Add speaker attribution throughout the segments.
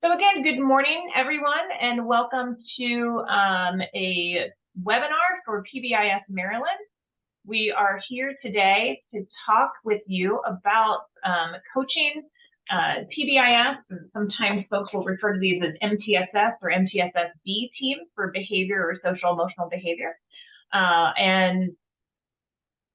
Speaker 1: So again, good morning, everyone, and welcome to a webinar for PBIS Maryland. We are here today to talk with you about coaching PBIS. Sometimes folks will refer to these as MTSS or MTSS-B teams for behavior or social emotional behavior. And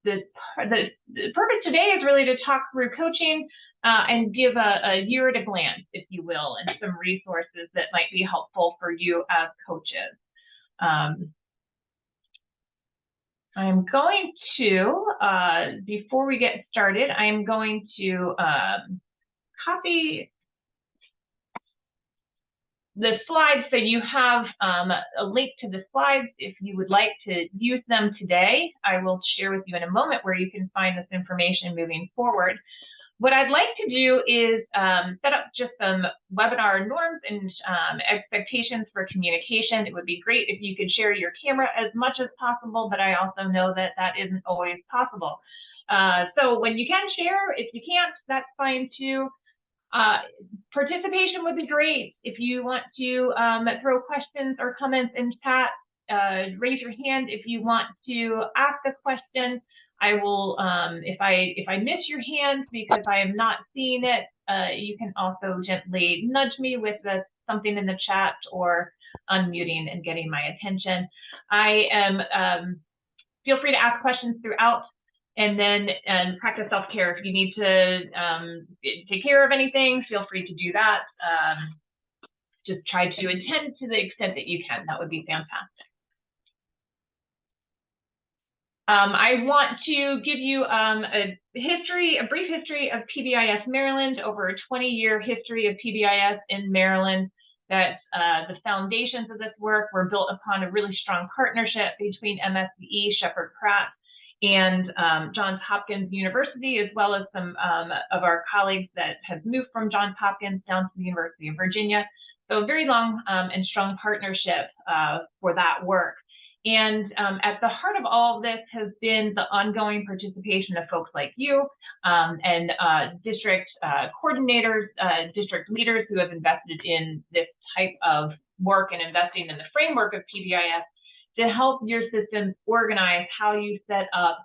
Speaker 1: the purpose today is really to talk through coaching and give a year at a glance, if you will, and some resources that might be helpful for you as coaches. I'm going to, before we get started, I'm going to copy the slides so you have a link to the slides if you would like to use them today. I will share with you in a moment where you can find this information moving forward. What I'd like to do is set up just some webinar norms and expectations for communication. It would be great if you could share your camera as much as possible, but I also know that that isn't always possible. So when you can share, if you can't, that's fine too. Participation would be great. If you want to throw questions or comments in chat, raise your hand if you want to ask a question. I will, if I miss your hand because I am not seeing it, you can also gently nudge me with something in the chat or unmuting and getting my attention. I am, feel free to ask questions throughout, and then practice self-care. If you need to take care of anything, feel free to do that. Just try to attend to the extent that you can. That would be fantastic. I want to give you a brief history of PBIS Maryland, over a 20-year history of PBIS in Maryland. That the foundations of this work were built upon a really strong partnership between MSCE, Sheppard Pratt, and Johns Hopkins University, as well as some of our colleagues that have moved from Johns Hopkins down to the University of Virginia. So a very long and strong partnership for that work. And at the heart of all of this has been the ongoing participation of folks like you and district coordinators, district leaders who have invested in this type of work and investing in the framework of PBIS to help your systems organize how you set up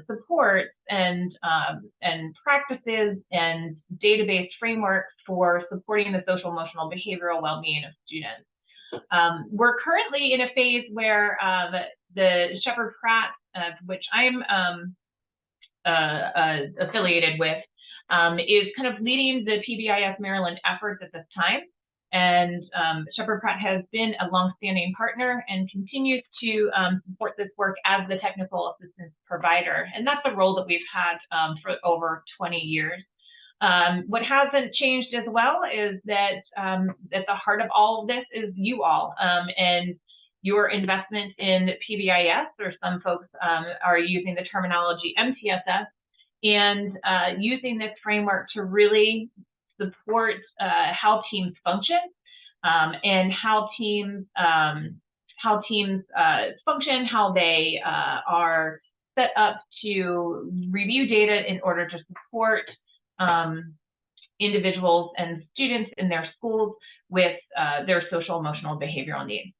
Speaker 1: supports and practices and database frameworks for supporting the social emotional behavioral well-being of students. We're currently in a phase where the Sheppard Pratt, which I'm affiliated with, is kind of leading the PBIS Maryland efforts at this time. And Sheppard Pratt has been a longstanding partner and continues to support this work as the technical assistance provider. And that's a role that we've had for over 20 years. What hasn't changed as well is that at the heart of all of this is you all and your investment in PBIS, or some folks are using the terminology MTSS, and using this framework to really support how teams function and how teams function, how they are set up to review data in order to support individuals and students in their schools with their social emotional behavioral needs.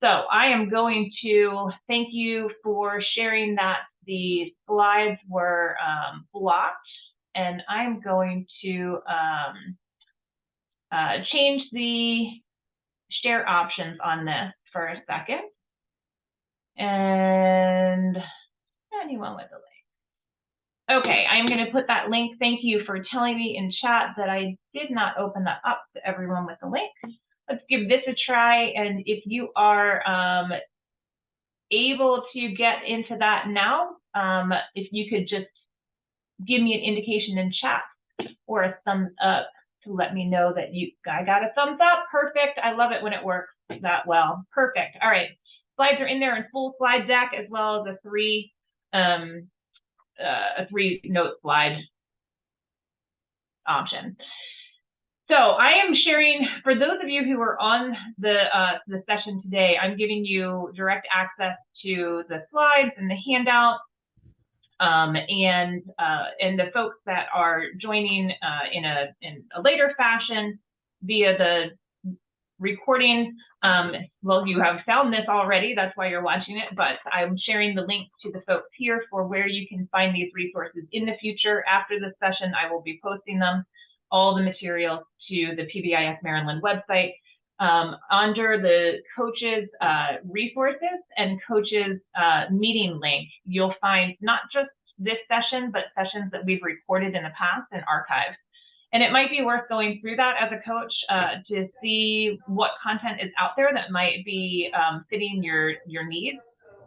Speaker 1: So I am going to thank you for sharing that the slides were blocked, and I'm going to change the share options on this for a second. And anyone with a link. Okay, I'm going to put that link. Thank you for telling me in chat that I did not open that up to everyone with the link. Let's give this a try. And if you are able to get into that now, if you could just give me an indication in chat or a thumbs up to let me know that I got a thumbs up. Perfect. I love it when it works that well. Perfect. All right. Slides are in there in full slide deck, as well as a three-note slide option. So I am sharing, for those of you who are on the session today, I'm giving you direct access to the slides and the handout, and the folks that are joining in a later fashion, via the recording. Well, you have found this already, that's why you're watching it, but I'm sharing the link to the folks here for where you can find these resources in the future. After this session, I will be posting them, all the materials, to the PBIS Maryland website. Under the coaches resources and coaches meeting link, you'll find not just this session, but sessions that we've recorded in the past and archived. And it might be worth going through that as a coach to see what content is out there that might be fitting your needs.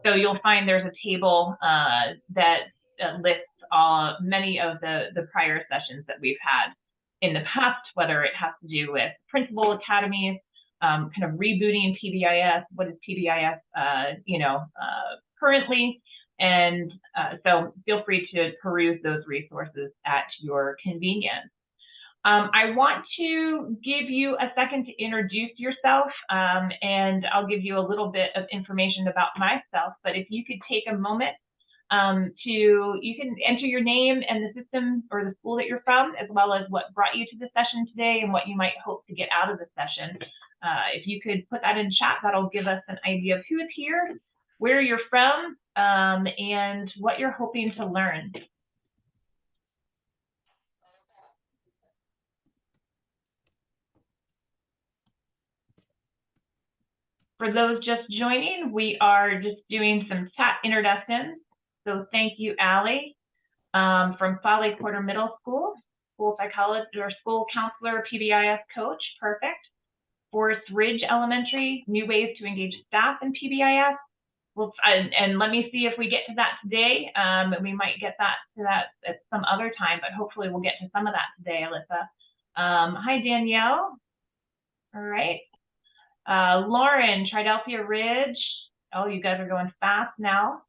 Speaker 1: So you'll find there's a table that lists many of the prior sessions that we've had in the past, whether it has to do with principal academies, kind of rebooting PBIS, what is PBIS, currently. And so feel free to peruse those resources at your convenience. I want to give you a second to introduce yourself, and I'll give you a little bit of information about myself, but if you could take a moment you can enter your name and the system or the school that you're from, as well as what brought you to the session today and what you might hope to get out of the session. If you could put that in chat, that'll give us an idea of who is here, where you're from, and what you're hoping to learn. For those just joining, we are just doing some chat introductions. So thank you, Allie, from Folly Quarter Middle School, school psychologist or school counselor, PBIS coach, perfect. Forest Ridge Elementary, new ways to engage staff in PBIS. Well, and let me see if we get to that today. We might get to that at some other time, but hopefully we'll get to some of that today, Alyssa. Hi, Danielle. All right. Lauren, Tridelphia Ridge. Oh, you guys are going fast now.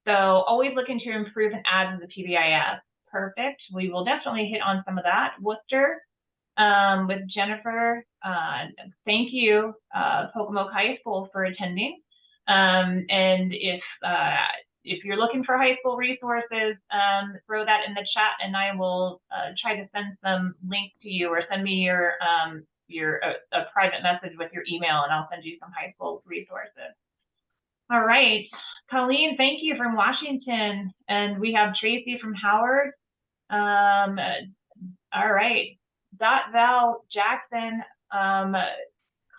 Speaker 1: So always looking to improve and add to the PBIS. Perfect. We will definitely hit on some of that. Worcester with Jennifer. Thank you, Pocomoke High School, for attending. And if you're looking for high school resources, throw that in the chat, and I will try to send some links to you, or send me a private message with your email, and I'll send you some high school resources. All right, Colleen, thank you, from Washington, and we have Tracy from Howard. All right, Val Jackson,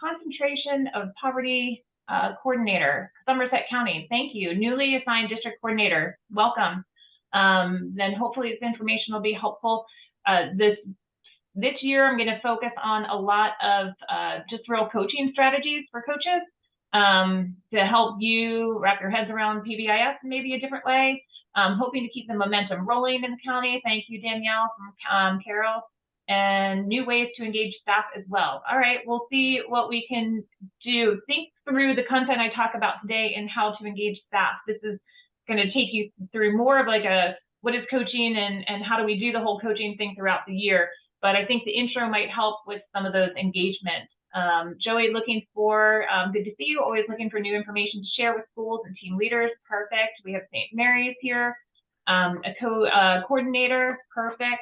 Speaker 1: concentration of poverty coordinator, Somerset County. Thank you, newly assigned district coordinator. Welcome. Then hopefully this information will be helpful. This year, I'm going to focus on a lot of just real coaching strategies for coaches to help you wrap your heads around PBIS in maybe a different way. Hoping to keep the momentum rolling in the county. Thank you, Danielle, from Carol. And new ways to engage staff as well. All right, we'll see what we can do. Think through the content I talk about today and how to engage staff. This is going to take you through more of like what is coaching and how do we do the whole coaching thing throughout the year. But I think the intro might help with some of those engagements. Joey, looking for, good to see you, always looking for new information to share with schools and team leaders. Perfect. We have St. Mary's here, a coordinator. Perfect.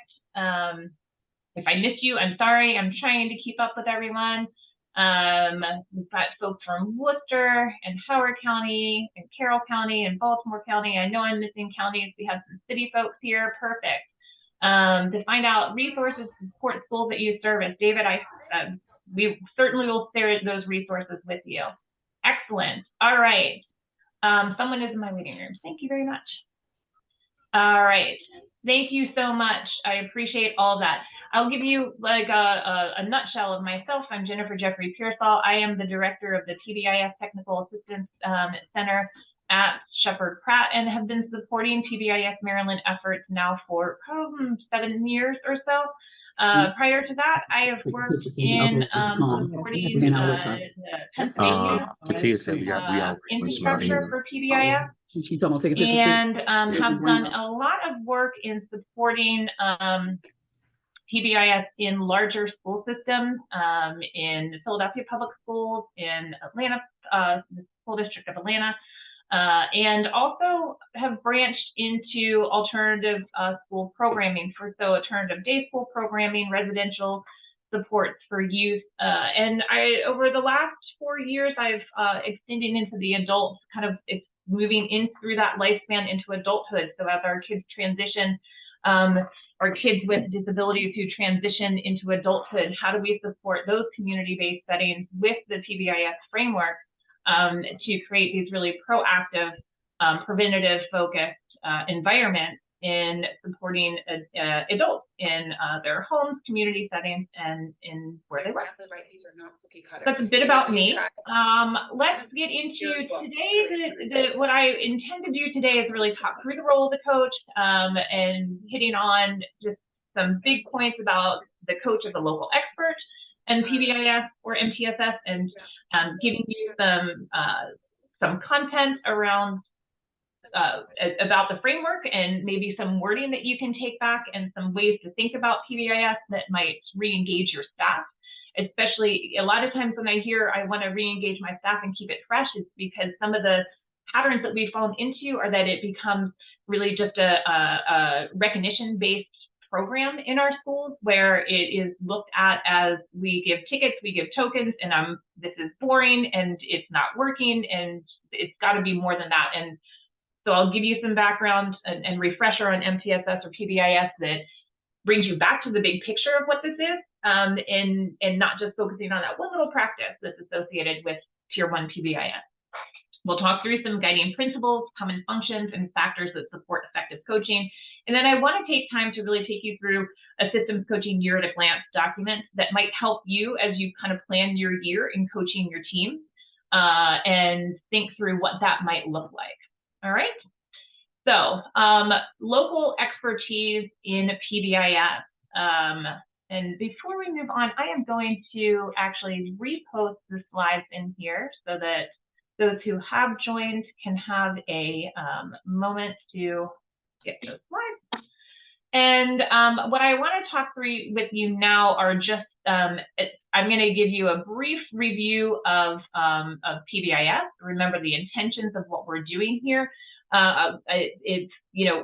Speaker 1: If I missed you, I'm sorry. I'm trying to keep up with everyone. We've got folks from Worcester and Howard County and Carroll County and Baltimore County. I know I'm missing counties. We have some city folks here. Perfect. To find out resources to support schools that you service. David, we certainly will share those resources with you. Excellent. All right. Someone is in my waiting room. Thank you very much. All right. Thank you so much. I appreciate all that. I'll give you like a nutshell of myself. I'm Jennifer Jeffrey Pearsall. I am the director of the PBIS Technical Assistance Center at Shepherd Pratt, and have been supporting PBIS Maryland efforts now for 7 years or so. Prior to that, I have worked in supporting Pennsylvania infrastructure for PBIS, and have done a lot of work in supporting PBIS in larger school systems, in Philadelphia Public Schools, in Atlanta, the School District of Atlanta, and also have branched into alternative school programming, so alternative day school programming, residential supports for youth. And over the last 4 years, I've extended into the adults, kind of it's moving in through that lifespan into adulthood. So as our kids transition, our kids with disabilities who transition into adulthood, how do we support those community-based settings with the PBIS framework to create these really proactive, preventative focused environments in supporting adults in their homes, community settings, and in where they work.
Speaker 2: Exactly right. These are not cookie cutter.
Speaker 1: That's a bit about me. Let's get into today. What I intend to do today is really talk through the role of the coach and hitting on just some big points about the coach as a local expert and PBIS or MTSS, and giving you some content around about the framework and maybe some wording that you can take back and some ways to think about PBIS that might re-engage your staff. Especially a lot of times when I hear I want to re-engage my staff and keep it fresh, it's because some of the patterns that we've fallen into are that it becomes really just a recognition-based program in our schools where it is looked at as we give tickets, we give tokens, and this is boring and it's not working, and it's got to be more than that. And so I'll give you some background and refresher on MTSS or PBIS that brings you back to the big picture of what this is, and not just focusing on that one little practice that's associated with Tier 1 PBIS. We'll talk through some guiding principles, common functions, and factors that support effective coaching. And then I want to take time to really take you through a systems coaching year at a glance document that might help you as you kind of plan your year in coaching your team and think through what that might look like. All right. So local expertise in PBIS. And before we move on, I am going to actually repost the slides in here so that those who have joined can have a moment to get those slides. And what I want to talk through with you now are just, I'm going to give you a brief review of PBIS. Remember the intentions of what we're doing here. It's,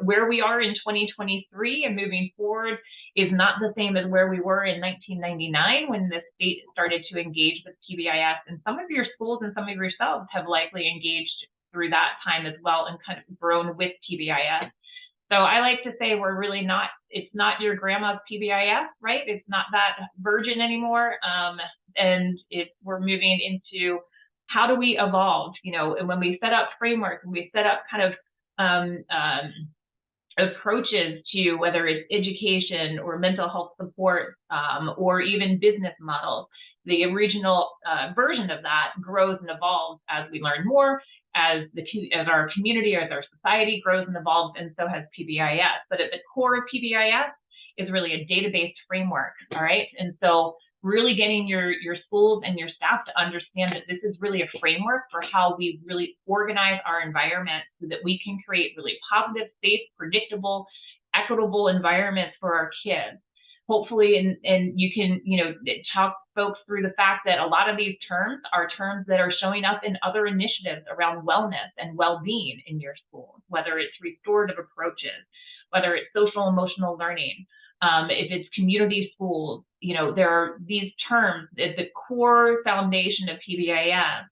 Speaker 1: where we are in 2023 and moving forward is not the same as where we were in 1999 when the state started to engage with PBIS. And some of your schools and some of yourselves have likely engaged through that time as well and kind of grown with PBIS. So I like to say we're really not, it's not your grandma's PBIS, right? It's not that virgin anymore. And we're moving into how do we evolve, and when we set up frameworks and we set up kind of approaches to whether it's education or mental health support or even business models, the original version of that grows and evolves as we learn more, as our community, as our society grows and evolves, and so has PBIS. But at the core of PBIS is really a database framework, all right? And so really getting your schools and your staff to understand that this is really a framework for how we really organize our environment so that we can create really positive, safe, predictable, equitable environments for our kids. Hopefully, and you can, talk folks through the fact that a lot of these terms are terms that are showing up in other initiatives around wellness and well-being in your schools, whether it's restorative approaches, whether it's social emotional learning, if it's community schools, there are these terms at the core foundation of PBIS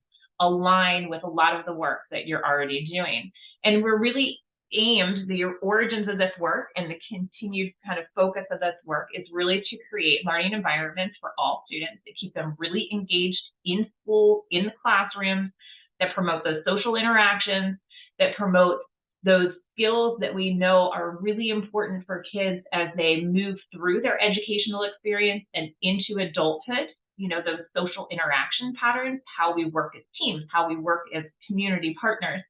Speaker 1: align with a lot of the work that you're already doing. And we're really aimed, the origins of this work and the continued kind of focus of this work is really to create learning environments for all students to keep them really engaged in school, in the classrooms, that promote those social interactions, that promote those skills that we know are really important for kids as they move through their educational experience and into adulthood, those social interaction patterns, how we work as teams, how we work as community partners,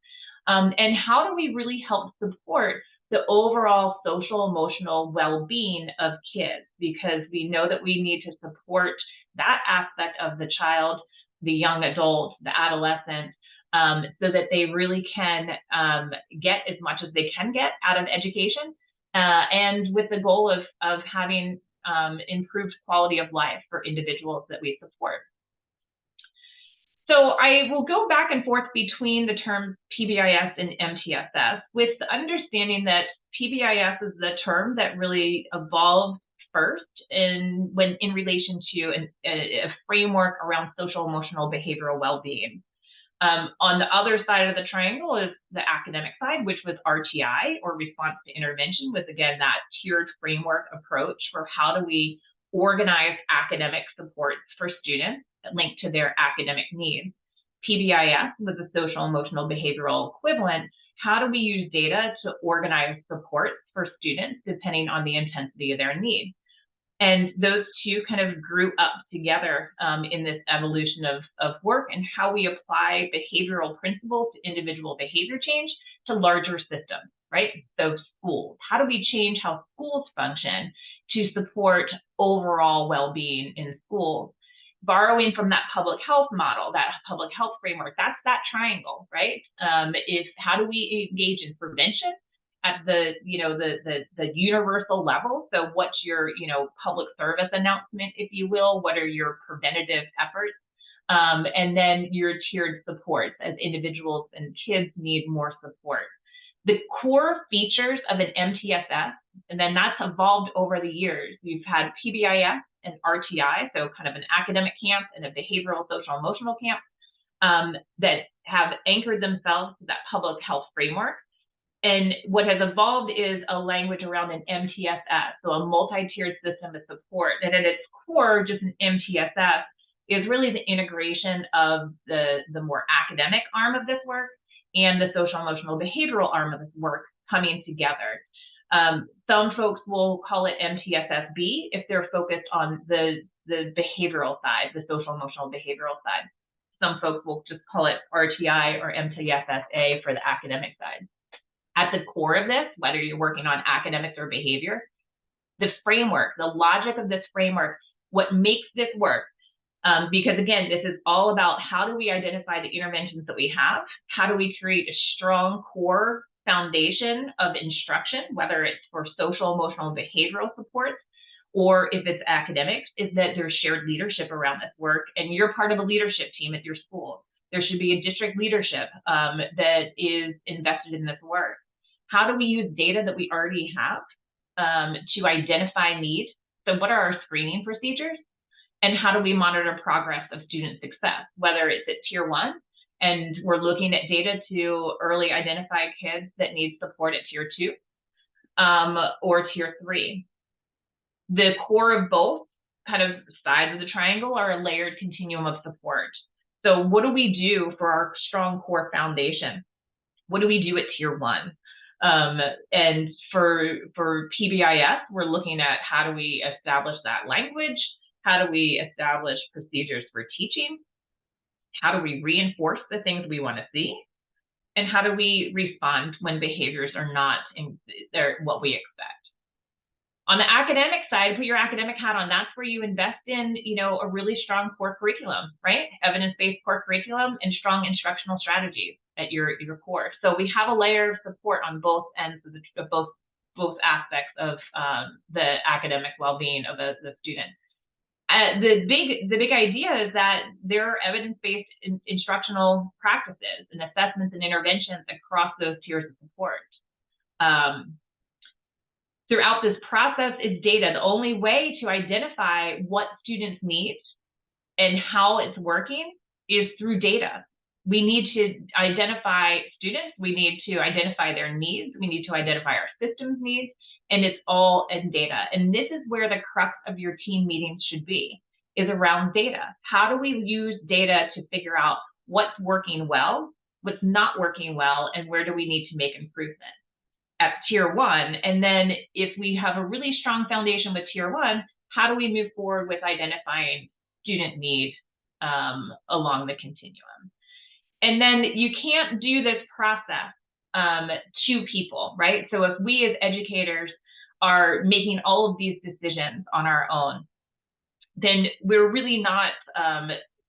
Speaker 1: and how do we really help support the overall social emotional well-being of kids, because we know that we need to support that aspect of the child, the young adult, the adolescent, so that they really can get as much as they can get out of education, and with the goal of having improved quality of life for individuals that we support. So I will go back and forth between the terms PBIS and MTSS with the understanding that PBIS is the term that really evolved first when in relation to a framework around social, emotional, behavioral well-being. On the other side of the triangle is the academic side, which was RTI, or response to intervention, was again that tiered framework approach for how do we organize academic supports for students linked to their academic needs. PBIS was a social, emotional, behavioral equivalent. How do we use data to organize supports for students depending on the intensity of their needs? And those two kind of grew up together in this evolution of work and how we apply behavioral principles to individual behavior change to larger systems, right? So schools, how do we change how schools function to support overall well-being in schools? Borrowing from that public health model, that public health framework, that's that triangle, right? Is how do we engage in prevention at the universal level? So what's your public service announcement, if you will? What are your preventative efforts? And then your tiered supports as individuals and kids need more support. The core features of an MTSS, and then that's evolved over the years. You've had PBIS and RTI, so kind of an academic camp and a behavioral, social, emotional camp that have anchored themselves to that public health framework. And what has evolved is a language around an MTSS, so a multi-tiered system of support. And at its core, just an MTSS is really the integration of the more academic arm of this work and the social, emotional, behavioral arm of this work coming together. Some folks will call it MTSSB if they're focused on the behavioral side, the social, emotional, behavioral side. Some folks will just call it RTI or MTSSA for the academic side. At the core of this, whether you're working on academics or behavior, the framework, the logic of this framework, what makes this work, because again, this is all about how do we identify the interventions that we have, how do we create a strong core foundation of instruction, whether it's for social, emotional, and behavioral supports, or if it's academics, is that there's shared leadership around this work, and you're part of a leadership team at your school. There should be a district leadership that is invested in this work. How do we use data that we already have to identify needs? So what are our screening procedures? And how do we monitor progress of student success, whether it's at Tier 1, and we're looking at data to early identify kids that need support at Tier 2 or Tier 3. The core of both kind of sides of the triangle are a layered continuum of support. So what do we do for our strong core foundation? What do we do at Tier 1? And for PBIS, we're looking at how do we establish that language? How do we establish procedures for teaching? How do we reinforce the things we want to see? And how do we respond when behaviors are not what we expect? On the academic side, put your academic hat on. That's where you invest in, a really strong core curriculum, right? Evidence-based core curriculum and strong instructional strategies at your core. So we have a layer of support on both ends of both aspects of the academic well-being of the student. The big idea is that there are evidence-based instructional practices and assessments and interventions across those tiers of support. Throughout this process is data. The only way to identify what students need and how it's working is through data. We need to identify students. We need to identify their needs. We need to identify our systems needs, and it's all in data. And this is where the crux of your team meetings should be, is around data. How do we use data to figure out what's working well, what's not working well, and where do we need to make improvements at Tier 1? And then if we have a really strong foundation with Tier 1, how do we move forward with identifying student needs along the continuum? And then you can't do this process to people, right? So if we as educators are making all of these decisions on our own, then we're really not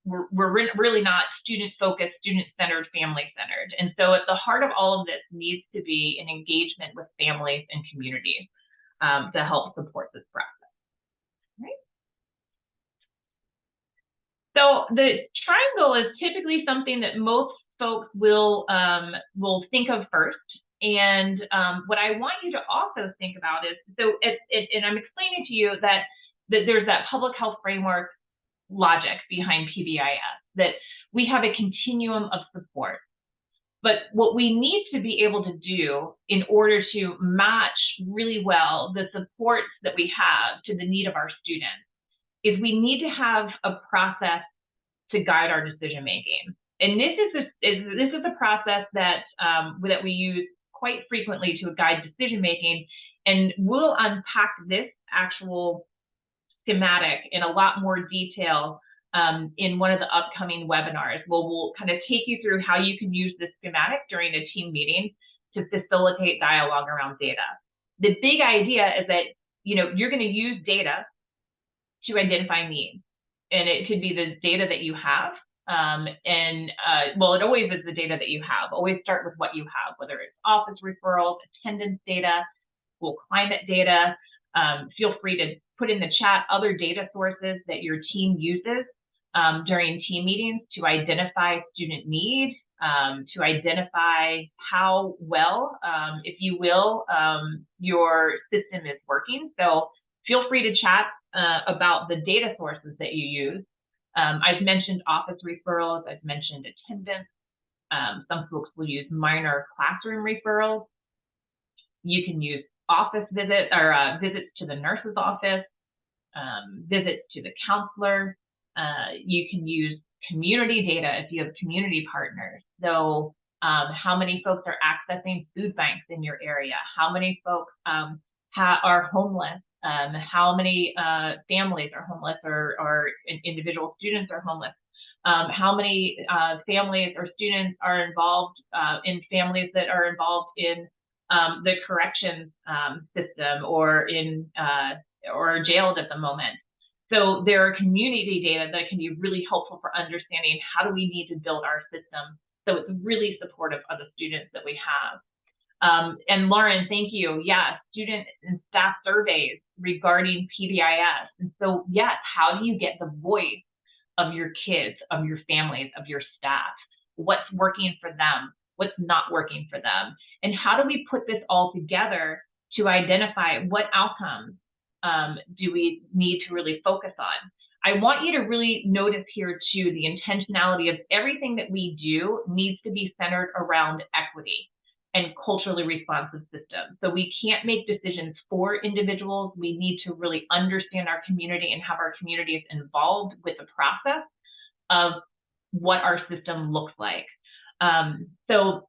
Speaker 1: really not student-focused, student-centered, family-centered. And so at the heart of all of this needs to be an engagement with families and communities to help support this process, right? So the triangle is typically something that most folks will think of first And what I want you to also think about is, so and I'm explaining to you that there's that public health framework logic behind PBIS, that we have a continuum of support. But what we need to be able to do in order to match really well the supports that we have to the need of our students is we need to have a process to guide our decision making. And this is a process that that we use quite frequently to guide decision making, and we'll unpack this actual schematic in a lot more detail in one of the upcoming webinars. We'll kind of take you through how you can use this schematic during a team meeting to facilitate dialogue around data. The big idea is that you're going to use data to identify needs, and it could be the data that you have. Well, it always is the data that you have. Always start with what you have, whether it's office referrals, attendance data, school climate data. Feel free to put in the chat other data sources that your team uses during team meetings to identify student need, to identify how well, if you will, your system is working. So feel free to chat about the data sources that you use. I've mentioned office referrals. I've mentioned attendance. Some folks will use minor classroom referrals. You can use office visits or visits to the nurse's office, visits to the counselor. You can use community data if you have community partners. So how many folks are accessing food banks in your area? How many folks are homeless? How many families are homeless, or individual students are homeless? How many families or students are involved in families that are involved in the corrections system or or jailed at the moment? So there are community data that can be really helpful for understanding how do we need to build our system so it's really supportive of the students that we have. And Lauren, thank you. Yes, student and staff surveys regarding PBIS. And so yes, how do you get the voice of your kids, of your families, of your staff? What's working for them? What's not working for them? And how do we put this all together to identify what outcomes do we need to really focus on? I want you to really notice here too, the intentionality of everything that we do needs to be centered around equity and culturally responsive systems. So we can't make decisions for individuals. We need to really understand our community and have our communities involved with the process of what our system looks like. So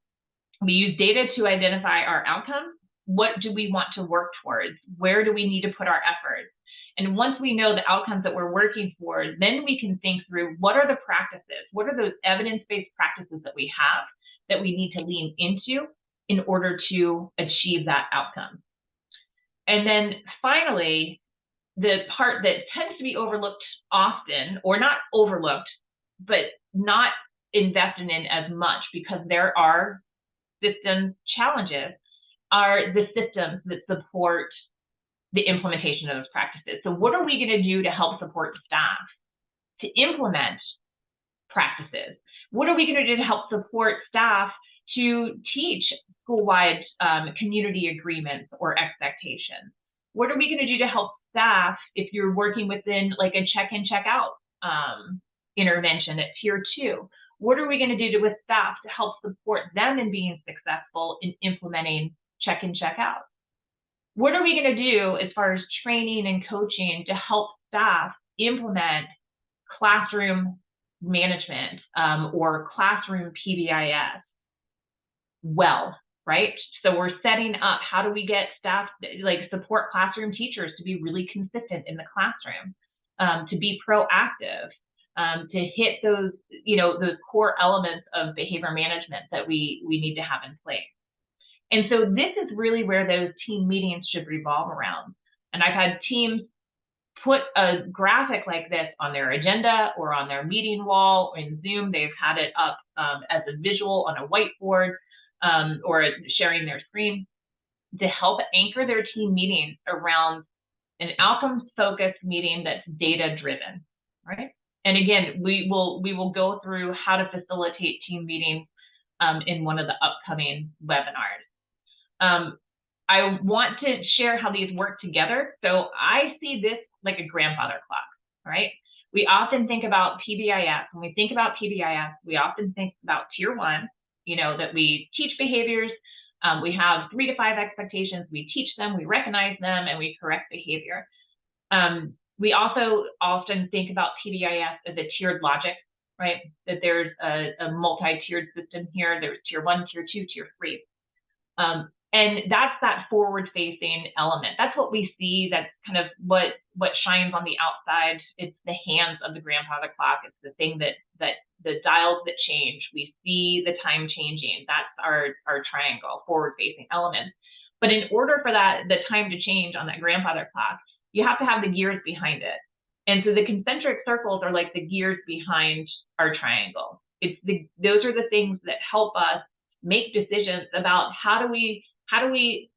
Speaker 1: we use data to identify our outcomes. What do we want to work towards? Where do we need to put our efforts? And once we know the outcomes that we're working for, then we can think through what are the practices? What are those evidence-based practices that we have that we need to lean into in order to achieve that outcome? And then finally, the part that tends to be overlooked often, or not overlooked, but not invested in as much because there are system challenges, are the systems that support the implementation of those practices. So what are we going to do to help support staff to implement practices? What are we going to do to help support staff to teach school-wide community agreements or expectations? What are we going to do to help staff if you're working within like a check-in, check-out intervention at Tier 2? What are we going to do with staff to help support them in being successful in implementing check-in, check-out? What are we going to do as far as training and coaching to help staff implement classroom management or classroom PBIS well, right? So we're setting up, how do we get staff, like support classroom teachers to be really consistent in the classroom, to be proactive, to hit those, those core elements of behavior management that we need to have in place. And so this is really where those team meetings should revolve around. And I've had teams put a graphic like this on their agenda or on their meeting wall. In Zoom, they've had it up as a visual on a whiteboard or sharing their screen to help anchor their team meetings around an outcomes-focused meeting that's data-driven, right? And again, we will go through how to facilitate team meetings in one of the upcoming webinars. I want to share how these work together. So I see this like a grandfather clock, right? We often think about PBIS. When we think about PBIS, we often think about tier one, that we teach behaviors. We have 3 to 5 expectations. We teach them, we recognize them, and we correct behavior. We also often think about PBIS as a tiered logic, right? That there's a multi-tiered system here. There's tier one, tier two, tier three. And that's that forward-facing element. That's what we see. That's kind of what shines on the outside. It's the hands of the grandfather clock. It's the thing that the dials that change. We see the time changing. That's our triangle, forward-facing element. But in order for the time to change on that grandfather clock, you have to have the gears behind it. And so the concentric circles are like the gears behind our triangle. Those are the things that help us make decisions about how do we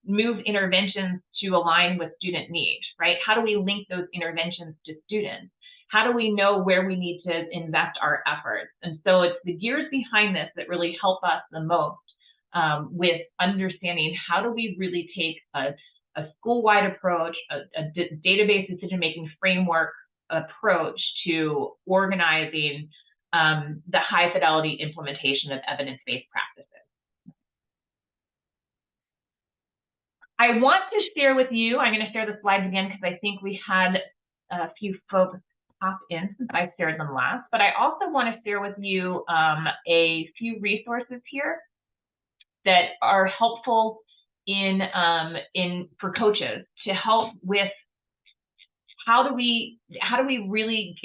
Speaker 1: move interventions to align with student needs, right? How do we link those interventions to students? How do we know where we need to invest our efforts? And so it's the gears behind this that really help us the most with understanding how do we really take a school-wide approach, a database decision-making framework approach to organizing the high-fidelity implementation of evidence-based practices. I want to share with you, I'm going to share the slides again because I think we had a few folks pop in since I shared them last, but I also want to share with you a few resources here that are helpful for coaches to help with how do we really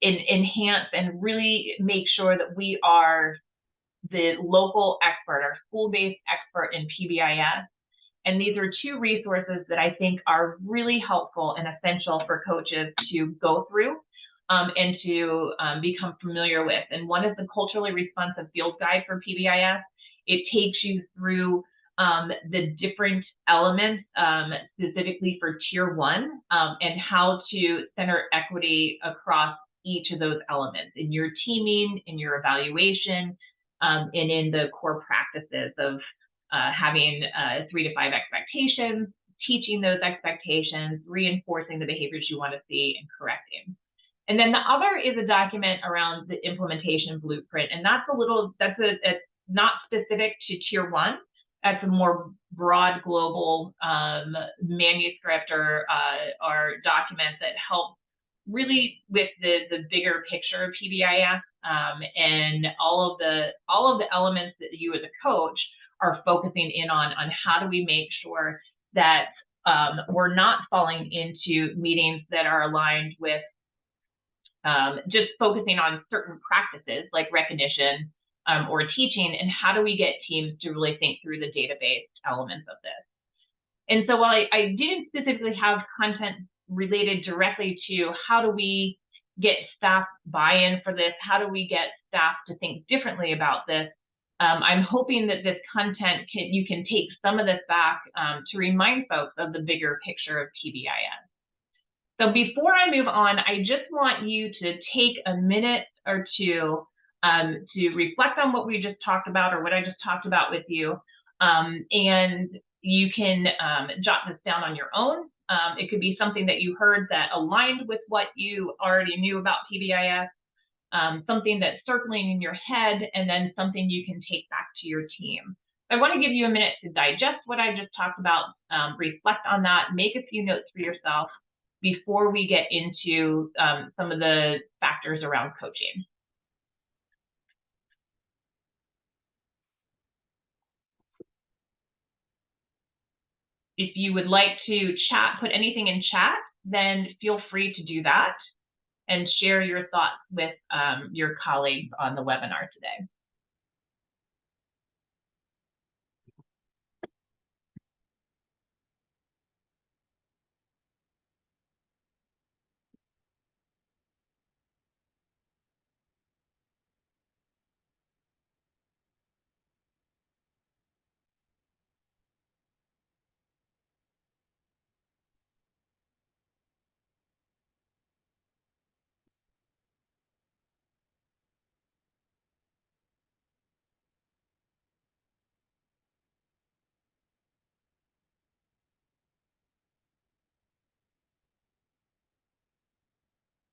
Speaker 1: enhance and really make sure that we are the local expert, our school-based expert in PBIS. And these are 2 resources that I think are really helpful and essential for coaches to go through and to become familiar with. And one is the Culturally Responsive Field Guide for PBIS. It takes you through the different elements specifically for tier 1 and how to center equity across each of those elements in your teaming, in your evaluation, and in the core practices of having 3 to 5 expectations, teaching those expectations, reinforcing the behaviors you want to see, and correcting. And then the other is a document around the implementation blueprint, and that's it's not specific to tier 1. That's a more broad global manuscript or document that helps really with the bigger picture of PBIS and all of the elements that you as a coach are focusing in on how do we make sure that we're not falling into meetings that are aligned with just focusing on certain practices like recognition or teaching, and how do we get teams to really think through the data-based elements of this. And so while I didn't specifically have content related directly to how do we get staff buy-in for this, how do we get staff to think differently about this, I'm hoping that this content you can take some of this back to remind folks of the bigger picture of PBIS. So before I move on, I just want you to take a minute or two to reflect on what we just talked about or what I just talked about with you. And you can jot this down on your own. It could be something that you heard that aligned with what you already knew about PBIS. Something that's circling in your head, and then something you can take back to your team. I want to give you a minute to digest what I just talked about, reflect on that, make a few notes for yourself before we get into some of the factors around coaching. If you would like to put anything in chat, then feel free to do that and share your thoughts with your colleagues on the webinar today.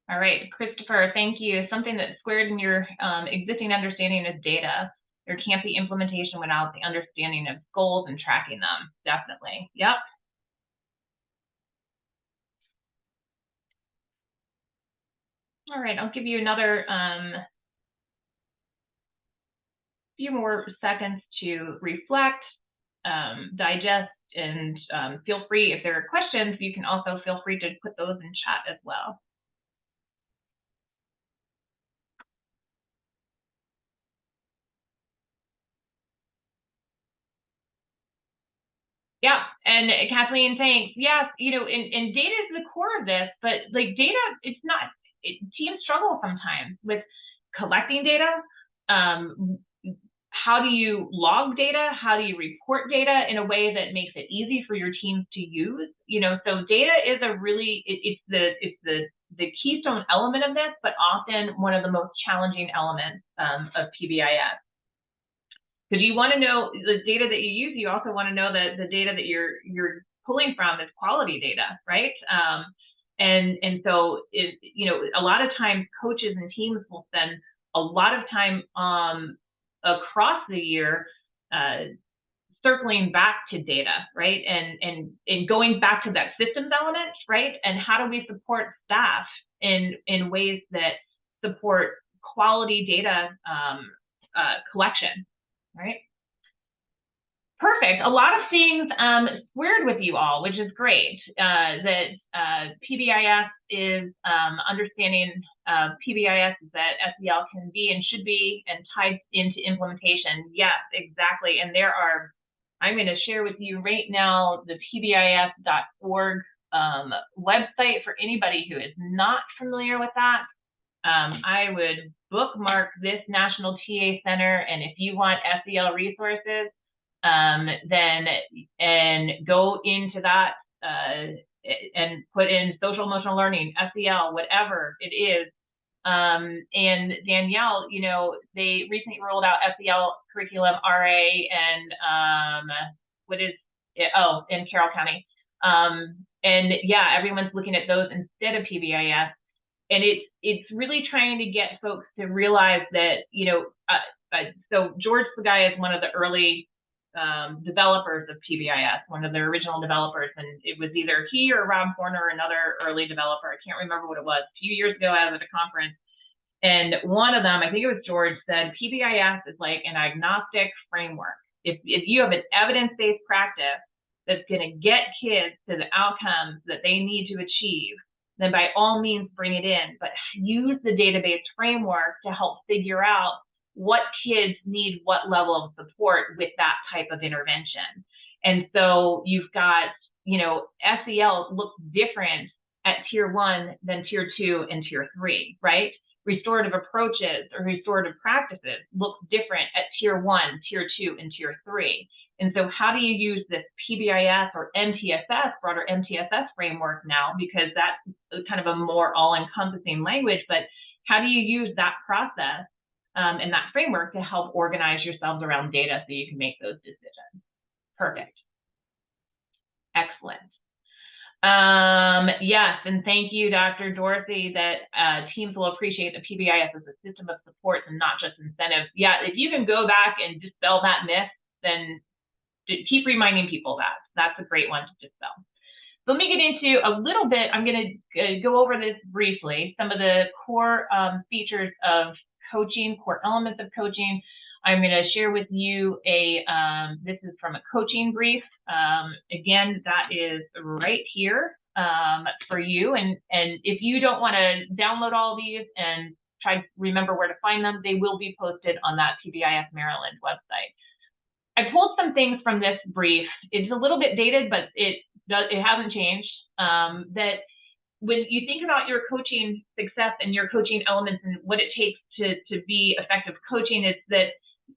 Speaker 1: All right, Christopher, thank you. Something that's squared in your existing understanding is data. There can't be implementation without the understanding of goals and tracking them. Definitely. Yep. All right, I'll give you another few more seconds to reflect, digest, and feel free, if there are questions, you can also feel free to put those in chat as well. Yeah, and Kathleen, thanks. Yes, you know, and data is the core of this, but like data, it's not, teams struggle sometimes with collecting data. How do you log data? How do you report data in a way that makes it easy for your teams to use? You know, so data is a really, it's the keystone element of this, but often one of the most challenging elements of PBIS. Because you want to know the data that you use, you also want to know that the data that you're pulling from is quality data, right? And so you know, a lot of times coaches and teams will spend a lot of time across the year circling back to data, right? And going back to that systems element, right? And how do we support staff in ways that support quality data collection, right? Perfect. A lot of things squared with you all, which is great. That PBIS is understanding PBIS is that SEL can be and should be and tied into implementation. Yes, exactly. And there are, I'm going to share with you right now the PBIS.org website for anybody who is not familiar with that. I would bookmark this National TA Center, and if you want SEL resources, then and go into that and put in social emotional learning, SEL, whatever it is. And Danielle, you know, they recently rolled out SEL curriculum RA and what is it? Oh, in Carroll County. And yeah, everyone's looking at those instead of PBIS. And it's really trying to get folks to realize that, you know, so George Sagai is one of the early developers of PBIS, one of the original developers, and it was either he or Rob Horner or another early developer. I can't remember what it was. A few years ago, I was at a conference, and one of them, I think it was George, said PBIS is like an agnostic framework. If you have an evidence-based practice that's going to get kids to the outcomes that they need to achieve, then by all means bring it in, but use the database framework to help figure out what kids need what level of support with that type of intervention. And so you've got, you know, SEL looks different at tier 1 than tier 2 and tier 3, right? Restorative approaches or restorative practices look different at tier 1, tier 2, and tier 3. And so how do you use this PBIS or MTSS, broader MTSS framework now, because that's kind of a more all-encompassing language, but how do you use that process and that framework to help organize yourselves around data so you can make those decisions? Perfect. Excellent. Yes, and thank you, Dr. Dorothy, that teams will appreciate the PBIS as a system of supports and not just incentives. Yeah, if you can go back and dispel that myth, then keep reminding people that. That's a great one to dispel. So let me get into a little bit, I'm going to go over this briefly, some of the core features of coaching, core elements of coaching. I'm going to share with you this is from a coaching brief. Again, that is right here for you. And if you don't want to download all these and try to remember where to find them, they will be posted on that PBIS Maryland website. I pulled some things from this brief. It's a little bit dated, but it hasn't changed. That when you think about your coaching success and your coaching elements and what it takes to be effective coaching, is that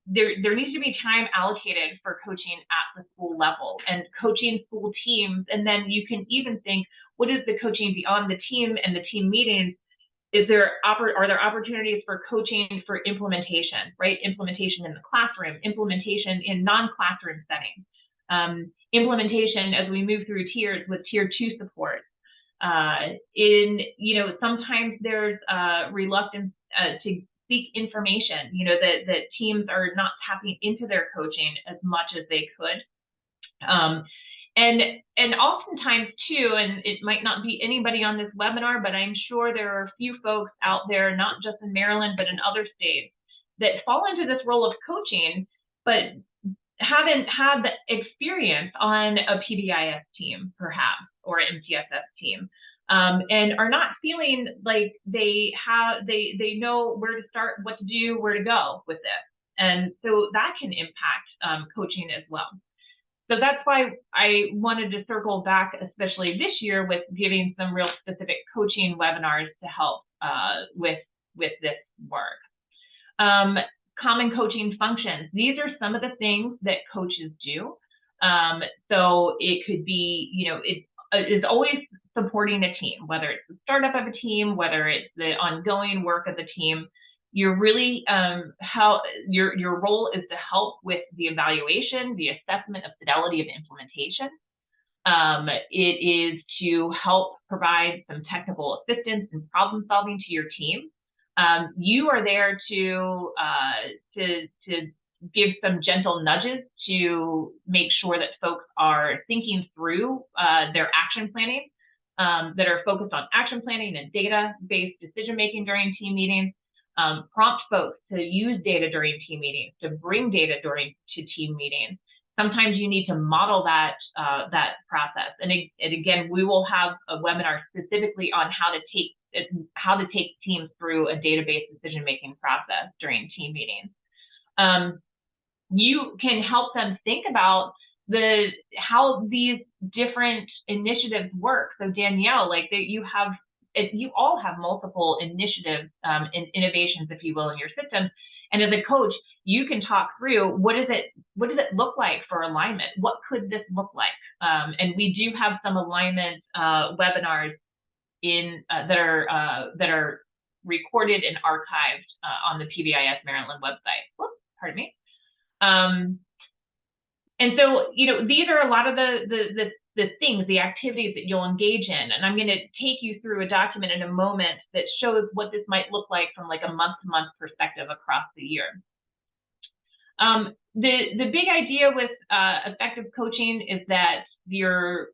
Speaker 1: there needs to be time allocated for coaching at the school level and coaching school teams. And then you can even think, what is the coaching beyond the team and the team meetings? Are there opportunities for coaching for implementation, right? Implementation in the classroom, implementation in non-classroom settings, implementation as we move through tiers with tier 2 support. Sometimes there's reluctance to seek information, that teams are not tapping into their coaching as much as they could. And oftentimes too, and it might not be anybody on this webinar, but I'm sure there are a few folks out there, not just in Maryland, but in other states, that fall into this role of coaching, but haven't had the experience on a PBIS team, perhaps, or an MTSS team, and are not feeling like they know where to start, what to do, where to go with this. And so that can impact coaching as well. So that's why I wanted to circle back, especially this year, with giving some real specific coaching webinars to help with this work. Common coaching functions. These are some of the things that coaches do. So it could be, it is always supporting a team, whether it's the startup of a team, whether it's the ongoing work of the team. You're really your role is to help with the evaluation, the assessment of fidelity of implementation. It is to help provide some technical assistance and problem solving to your team. You are there to give some gentle nudges to make sure that folks are thinking through their action planning, that are focused on action planning and data-based decision-making during team meetings. Prompt folks to use data during team meetings, to bring data to team meetings. Sometimes you need to model that process. And again, we will have a webinar specifically on how to take teams through a data-based decision-making process during team meetings. You can help them think about how these different initiatives work. So Danielle, you all have multiple initiatives and innovations, if you will, in your system. And as a coach, you can talk through what does it look like for alignment? What could this look like? And we do have some alignment webinars that are recorded and archived on the PBIS Maryland website. Whoops, pardon me. And so, these are a lot of the things, the activities that you'll engage in. And I'm going to take you through a document in a moment that shows what this might look like from like a month-to-month perspective across the year. The big idea with effective coaching is that your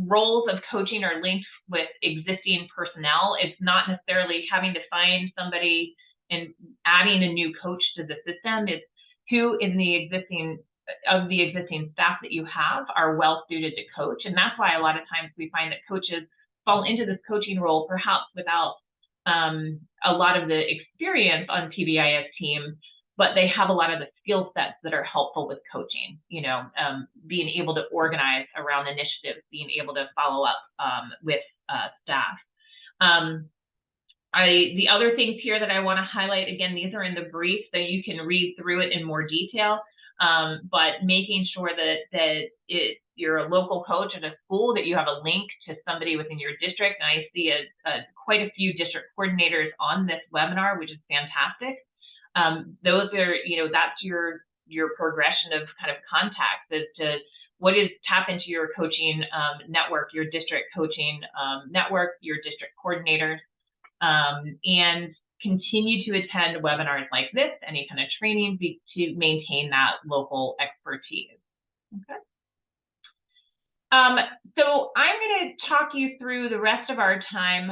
Speaker 1: roles of coaching are linked with existing personnel. It's not necessarily having to find somebody and adding a new coach to the system. It's who in the existing staff that you have are well suited to coach. And that's why a lot of times we find that coaches fall into this coaching role perhaps without a lot of the experience on PBIS teams, but they have a lot of the skill sets that are helpful with coaching, being able to organize around initiatives, being able to follow up with staff. The other things here that I want to highlight, again, these are in the brief, so you can read through it in more detail, but making sure that you're a local coach at a school, that you have a link to somebody within your district. And I see quite a few district coordinators on this webinar, which is fantastic. Those are, that's your progression of kind of contacts as to what is tap into your coaching network, your district coaching network, your district coordinators, and continue to attend webinars like this, any kind of training to maintain that local expertise. Okay. So I'm going to talk you through the rest of our time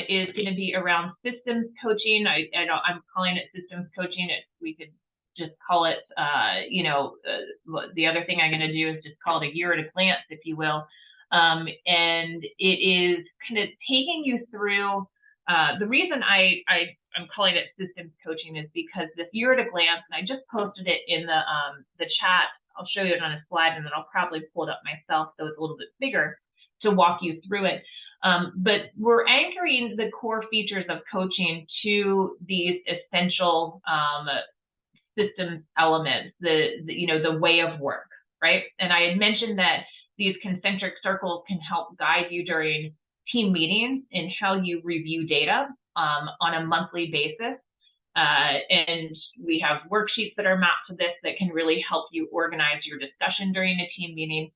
Speaker 1: is going to be around systems coaching. I'm calling it systems coaching. We could just call it, the other thing I'm going to do is just call it a year at a glance, if you will. And it is kind of taking you through, the reason I'm calling it systems coaching is because this year at a glance, and I just posted it in the chat. I'll show you it on a slide, and then I'll probably pull it up myself so it's a little bit bigger to walk you through it. But we're anchoring the core features of coaching to these essential systems elements, the way of work, right? And I had mentioned that these concentric circles can help guide you during team meetings in how you review data on a monthly basis. And we have worksheets that are mapped to this that can really help you organize your discussion during a team meeting.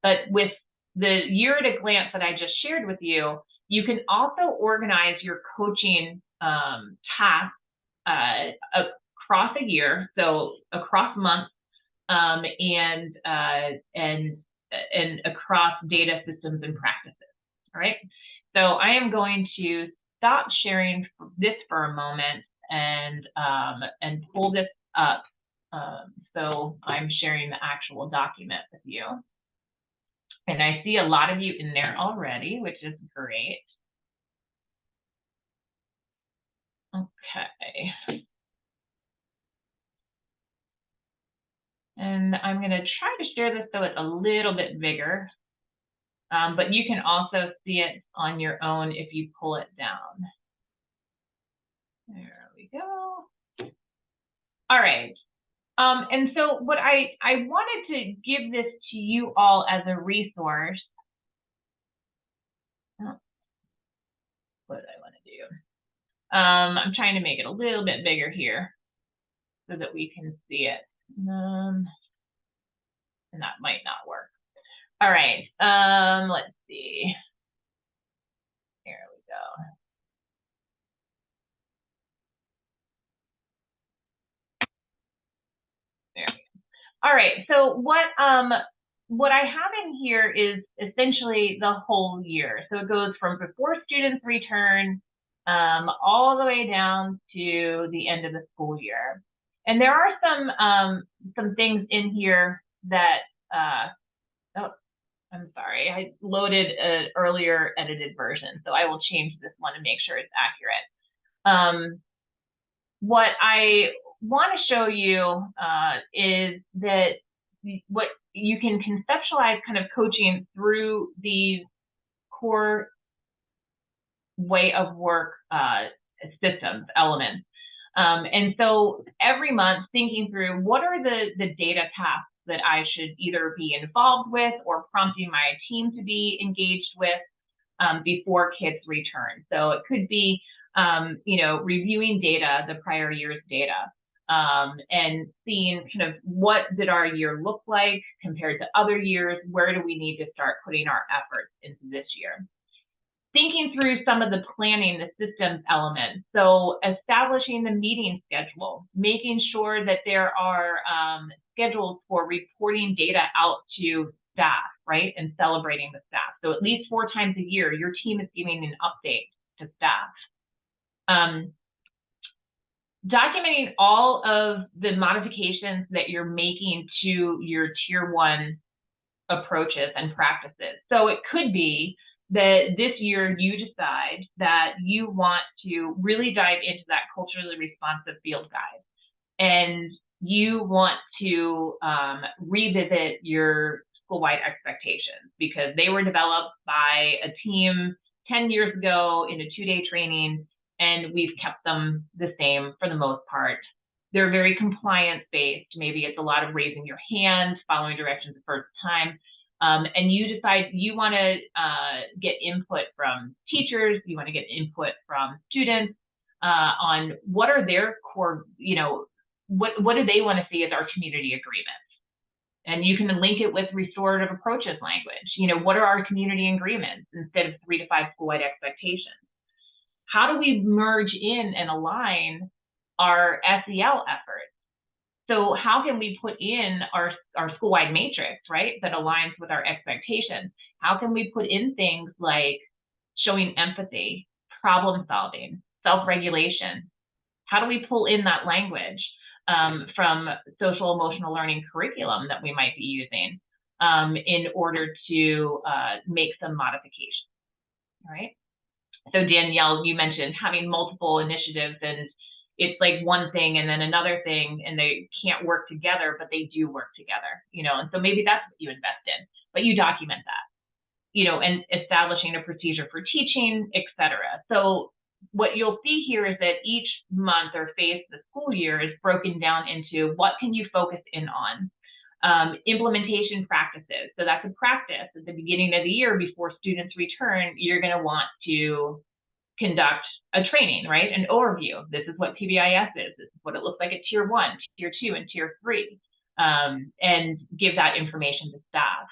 Speaker 1: But with the year at a glance that I just shared with you, you can also organize your coaching tasks across a year, so across months, and across data systems and practices. All right. So I am going to stop sharing this for a moment and pull this up. So I'm sharing the actual document with you. And I see a lot of you in there already, which is great. Okay. And I'm going to try to share this so it's a little bit bigger. But you can also see it on your own if you pull it down. There we go. All right. And so what I wanted to give this to you all as a resource. What did I want to do? I'm trying to make it a little bit bigger here so that we can see it. And that might not work. All right. Let's see. Here we go. There we go. All right. So what I have in here is essentially the whole year. So it goes from before students return all the way down to the end of the school year. And there are some things in here that, oh, I'm sorry, I loaded an earlier edited version, so I will change this one and make sure it's accurate. What I want to show you is that what you can conceptualize kind of coaching through these core way of work systems, elements. And so every month thinking through what are the data tasks that I should either be involved with or prompting my team to be engaged with before kids return. So it could be, reviewing data, the prior year's data, and seeing kind of what did our year look like compared to other years, where do we need to start putting our efforts into this year. Thinking through some of the planning, the systems elements. So establishing the meeting schedule, making sure that there are schedules for reporting data out to staff, right? And celebrating the staff. So at least 4 times a year, your team is giving an update to staff. Documenting all of the modifications that you're making to your tier 1 approaches and practices. So it could be that this year you decide that you want to really dive into that culturally responsive field guide, and you want to revisit your school-wide expectations because they were developed by a team 10 years ago in a 2-day training, and we've kept them the same for the most part. They're very compliance-based. Maybe it's a lot of raising your hand, following directions the first time. And you decide you want to get input from teachers, you want to get input from students on what are their core, what do they want to see as our community agreements? And you can link it with restorative approaches language. What are our community agreements instead of 3 to 5 school-wide expectations? How do we merge in and align our SEL efforts? So how can we put in our school-wide matrix, right, that aligns with our expectations? How can we put in things like showing empathy, problem solving, self-regulation? How do we pull in that language from social emotional learning curriculum that we might be using in order to make some modifications, all right? So Danielle, you mentioned having multiple initiatives, and it's like one thing and then another thing, and they can't work together, but they do work together, and so maybe that's what you invest in, but you document that, and establishing a procedure for teaching, etc. So what you'll see here is that each month or phase of the school year is broken down into what can you focus in on. Implementation practices. So that's a practice at the beginning of the year before students return. You're going to want to conduct a training, right? An overview. This is what PBIS is. This is what it looks like at tier 1, tier 2, and tier 3, and give that information to staff.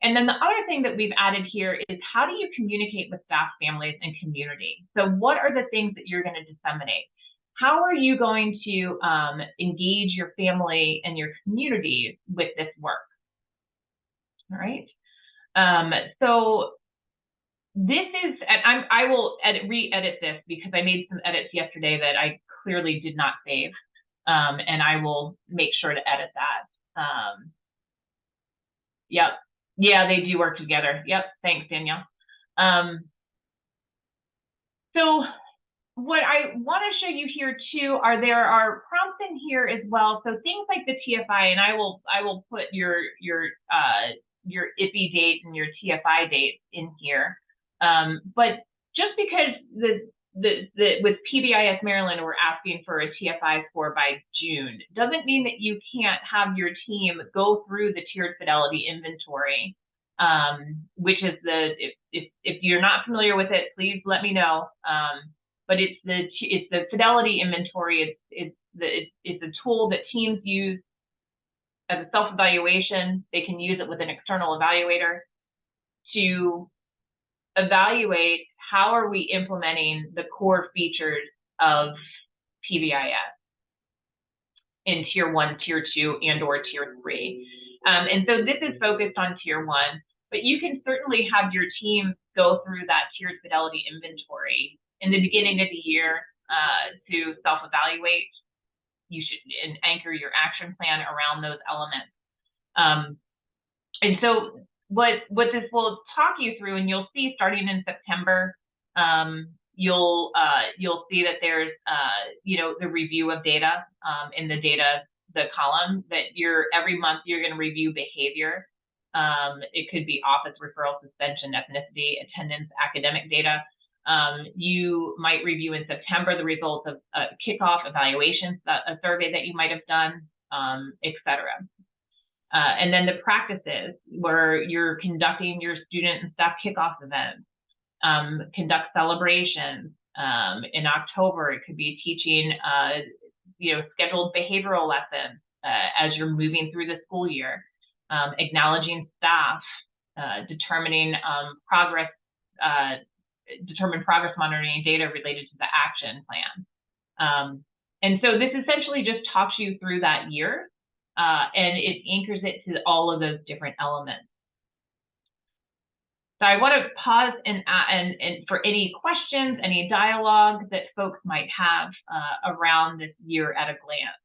Speaker 1: And then the other thing that we've added here is how do you communicate with staff, families, and community? So what are the things that you're going to disseminate? How are you going to engage your family and your community with this work? All right. So this is, and I will re-edit this because I made some edits yesterday that I clearly did not save, and I will make sure to edit that. Yep. Yeah, they do work together. Yep. Thanks, Danielle. So what I want to show you here too there are prompts in here as well. So things like the TFI, and I will put your IPI date and your TFI date in here. But just because with PBIS Maryland, we're asking for a TFI score by June, doesn't mean that you can't have your team go through the tiered fidelity inventory, which is if you're not familiar with it, please let me know. But it's the fidelity inventory. It's a tool that teams use as a self-evaluation. They can use it with an external evaluator to evaluate how are we implementing the core features of PBIS in Tier 1, Tier 2, and or Tier 3. And so this is focused on Tier 1, but you can certainly have your team go through that tiered fidelity inventory in the beginning of the year to self-evaluate. You should anchor your action plan around those elements. And so what this will talk you through, and you'll see starting in September, you'll see that there's the review of data in the column that every month you're going to review behavior. It could be office referral, suspension, ethnicity, attendance, academic data. You might review in September the results of a kickoff evaluation, a survey that you might have done, etc. And then the practices where you're conducting your student and staff kickoff events, conduct celebrations. In October, it could be teaching, scheduled behavioral lessons as you're moving through the school year, acknowledging staff, determining progress, determine progress monitoring data related to the action plan. And so this essentially just talks you through that year. And it anchors it to all of those different elements. So I want to pause and for any questions, any dialogue that folks might have around this year at a glance.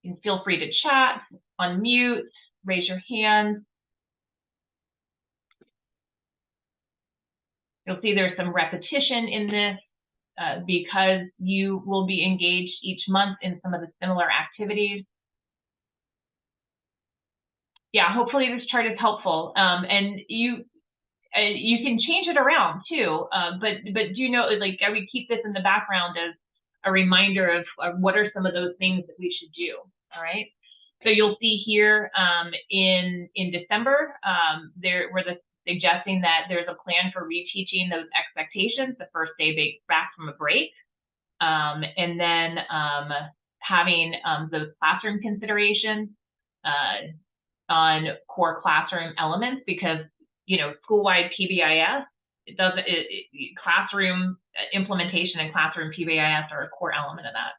Speaker 1: You can feel free to chat, unmute, raise your hand. You'll see there's some repetition in this because you will be engaged each month in some of the similar activities. Yeah, hopefully this chart is helpful. And you can change it around too, but do know, like, I would keep this in the background as a reminder of what are some of those things that we should do. All right. So you'll see here in December, we're suggesting that there's a plan for reteaching those expectations the first day back from a break, and then having those classroom considerations on core classroom elements, because school-wide PBIS, classroom implementation and classroom PBIS are a core element of that.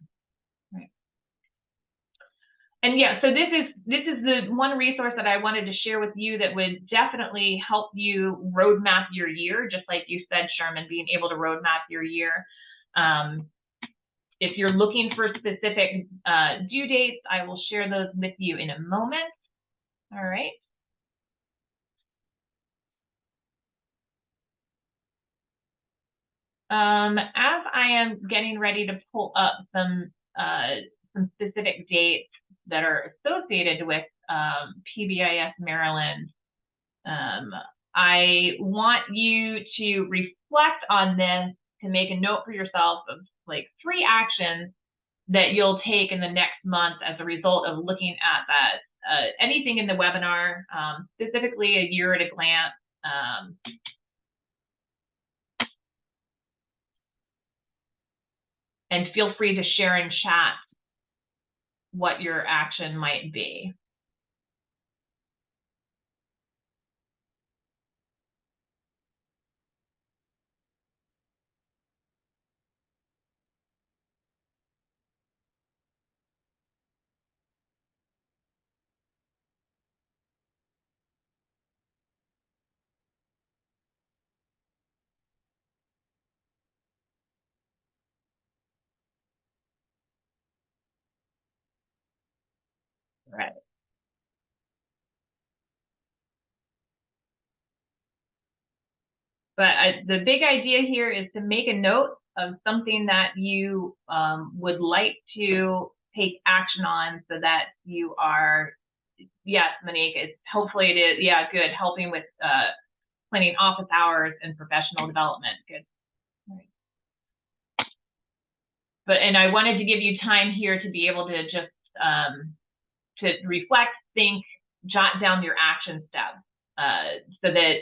Speaker 1: Right. And yeah, so this is the one resource that I wanted to share with you that would definitely help you roadmap your year, just like you said, Sherman, being able to roadmap your year. If you're looking for specific due dates, I will share those with you in a moment. All right. As I am getting ready to pull up some specific dates that are associated with PBIS Maryland, I want you to reflect on this, to make a note for yourself of like 3 actions that you'll take in the next month as a result of looking at that. Anything in the webinar, specifically a year at a glance. And feel free to share in chat what your action might be. Right. But the big idea here is to make a note of something that you would like to take action on, so that you are, yes, Monique, it's, hopefully it is, yeah, good, helping with planning office hours and professional development. Good. All right. But, and I wanted to give you time here to be able to just to reflect, think, jot down your action steps, so that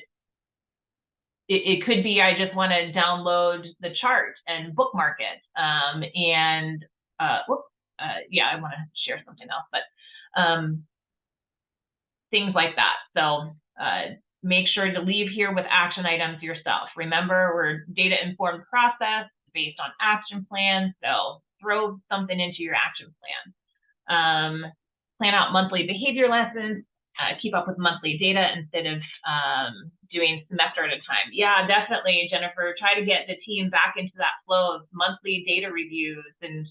Speaker 1: it could be, I just want to download the chart and bookmark it. Yeah, I want to share something else, but things like that. So make sure to leave here with action items yourself. Remember, we're data-informed process based on action plans, so throw something into your action plan. Plan out monthly behavior lessons. Keep up with monthly data instead of doing semester at a time. Yeah, definitely, Jennifer. Try to get the team back into that flow of monthly data reviews and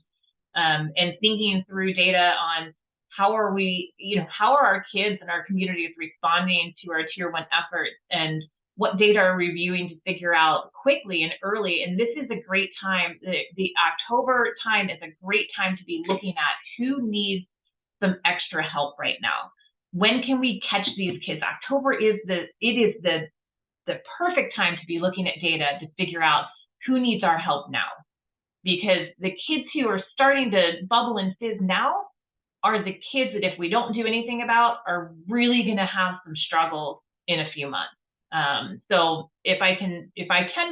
Speaker 1: thinking through data on how are we, how are our kids and our communities responding to our Tier 1 efforts, and what data are we reviewing to figure out quickly and early. And this is a great time. The October time is a great time to be looking at who needs some extra help right now. When can we catch these kids? October is the perfect time to be looking at data to figure out who needs our help now. Because the kids who are starting to bubble and fizz now are the kids that, if we don't do anything about, are really going to have some struggles in a few months. So if I can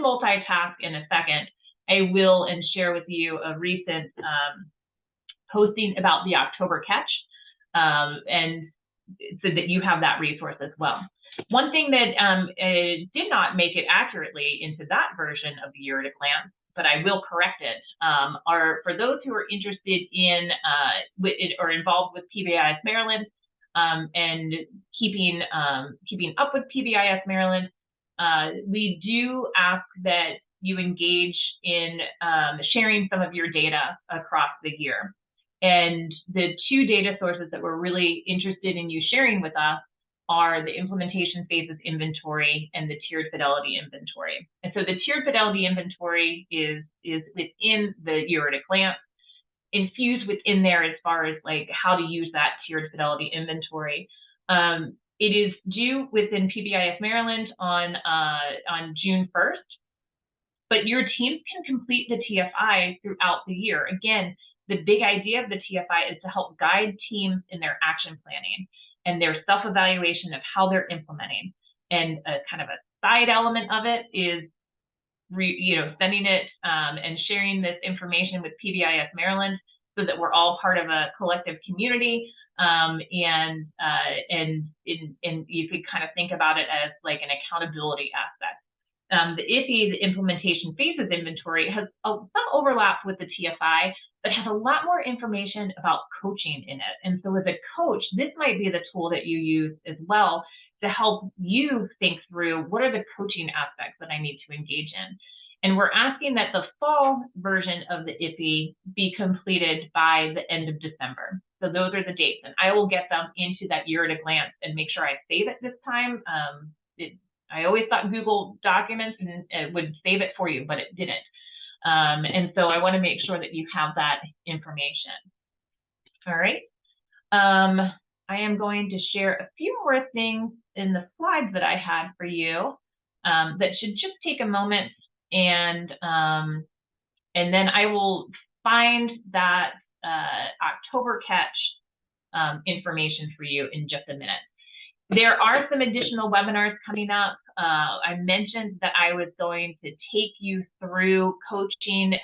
Speaker 1: multitask in a second, I will and share with you a recent posting about the October catch, and so that you have that resource as well. One thing that did not make it accurately into that version of the Year at a Glance, but I will correct it, are for those who are interested in or involved with PBIS Maryland, and keeping up with PBIS Maryland. We do ask that you engage in sharing some of your data across the year. And the two data sources that we're really interested in you sharing with us are the implementation phases inventory and the tiered fidelity inventory. And so the tiered fidelity inventory is within the Year at a Glance, infused within there as far as like how to use that tiered fidelity inventory. It is due within PBIS Maryland on June 1st, but your teams can complete the TFI throughout the year. Again, the big idea of the TFI is to help guide teams in their action planning and their self-evaluation of how they're implementing. And a kind of a side element of it is, sending it and sharing this information with PBIS Maryland, so that we're all part of a collective community. And you could kind of think about it as like an accountability aspect. The IFI, the implementation phases inventory, has some overlap with the TFI, but has a lot more information about coaching in it. And so as a coach, this might be the tool that you use as well to help you think through what are the coaching aspects that I need to engage in. And we're asking that the fall version of the IFI be completed by the end of December. So those are the dates, and I will get them into that Year at a Glance and make sure I save it this time. I always thought Google Documents and it would save it for you, but it didn't. And so I want to make sure that you have that information. All right. I am going to share a few more things in the slides that I had for you that should just take a moment, and then I will find that October catch information for you in just a minute. There are some additional webinars coming up. I mentioned that I was going to take you through coaching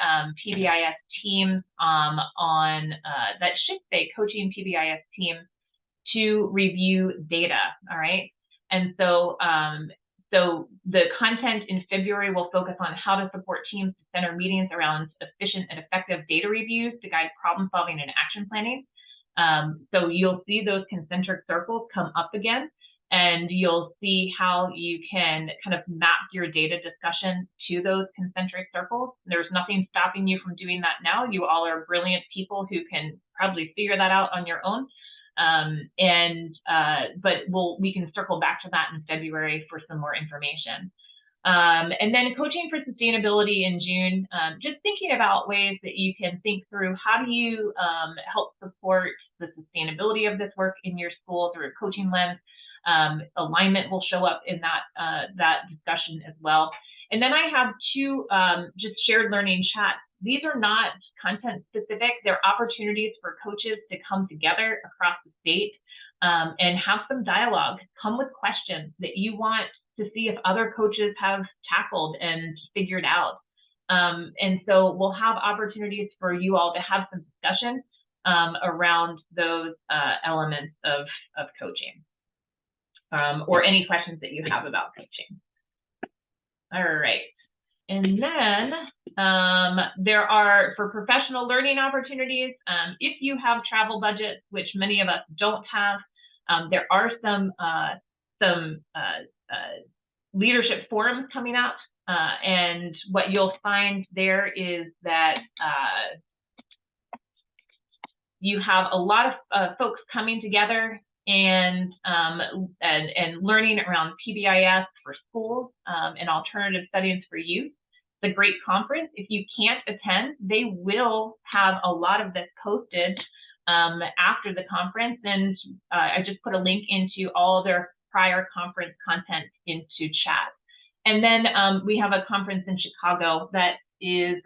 Speaker 1: PBIS teams on, that should say coaching PBIS teams to review data, all right? And so, so the content in February will focus on how to support teams to center meetings around efficient and effective data reviews to guide problem solving and action planning. So you'll see those concentric circles come up again, and you'll see how you can kind of map your data discussion to those concentric circles. There's nothing stopping you from doing that now. You all are brilliant people who can probably figure that out on your own. But we can circle back to that in February for some more information. And then coaching for sustainability in June, just thinking about ways that you can think through how do you help support the sustainability of this work in your school through a coaching lens. Alignment will show up in that discussion as well. And then I have two just shared learning chats. These are not content specific. They're opportunities for coaches to come together across the state and have some dialogue. Come with questions that you want to see if other coaches have tackled and figured out. And so we'll have opportunities for you all to have some discussion around those elements of coaching or any questions that you have about coaching. All right. And then there are, for professional learning opportunities, if you have travel budgets, which many of us don't have, there are some leadership forums coming up. And what you'll find there is that you have a lot of folks coming together and learning around PBIS for schools and alternative studies for youth. It's a great conference. If you can't attend, they will have a lot of this posted after the conference. And I just put a link into all their prior conference content into chat. And then we have a conference in Chicago that is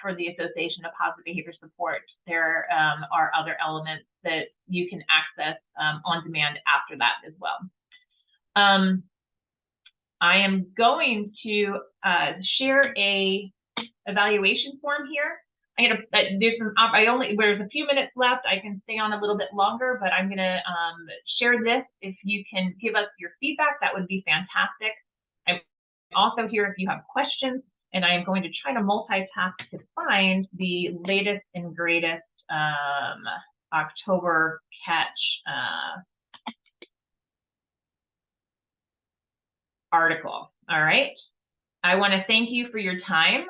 Speaker 1: for the Association of Positive Behavior Support. There are other elements that you can access on demand after that as well. I am going to share a evaluation form here. There's a few minutes left. I can stay on a little bit longer, but I'm going to share this. If you can give us your feedback, that would be fantastic. I'm also here if you have questions, and I am going to try to multitask to find the latest and greatest October catch article. All right. I want to thank you for your time.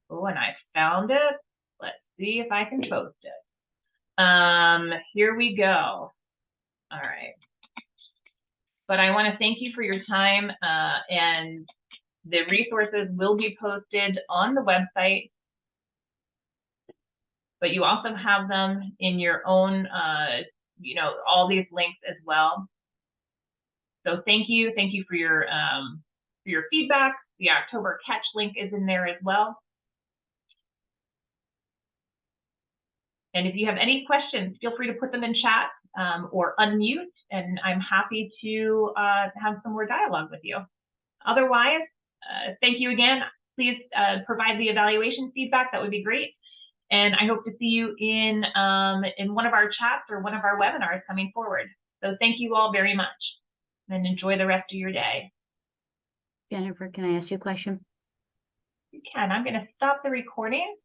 Speaker 1: Oh, and I found it. Let's see if I can post it. Here we go. All right. But I want to thank you for your time, and the resources will be posted on the website, but you also have them in your own, all these links as well. So thank you for your feedback. The October catch link is in there as well. And if you have any questions, feel free to put them in chat or unmute, and I'm happy to have some more dialogue with you. Otherwise, thank you again. Please provide the evaluation feedback. That would be great. And I hope to see you in one of our chats or one of our webinars coming forward. So thank you all very much, and enjoy the rest of your day.
Speaker 2: Jennifer, can I ask you a question?
Speaker 1: You can. I'm going to stop the recording.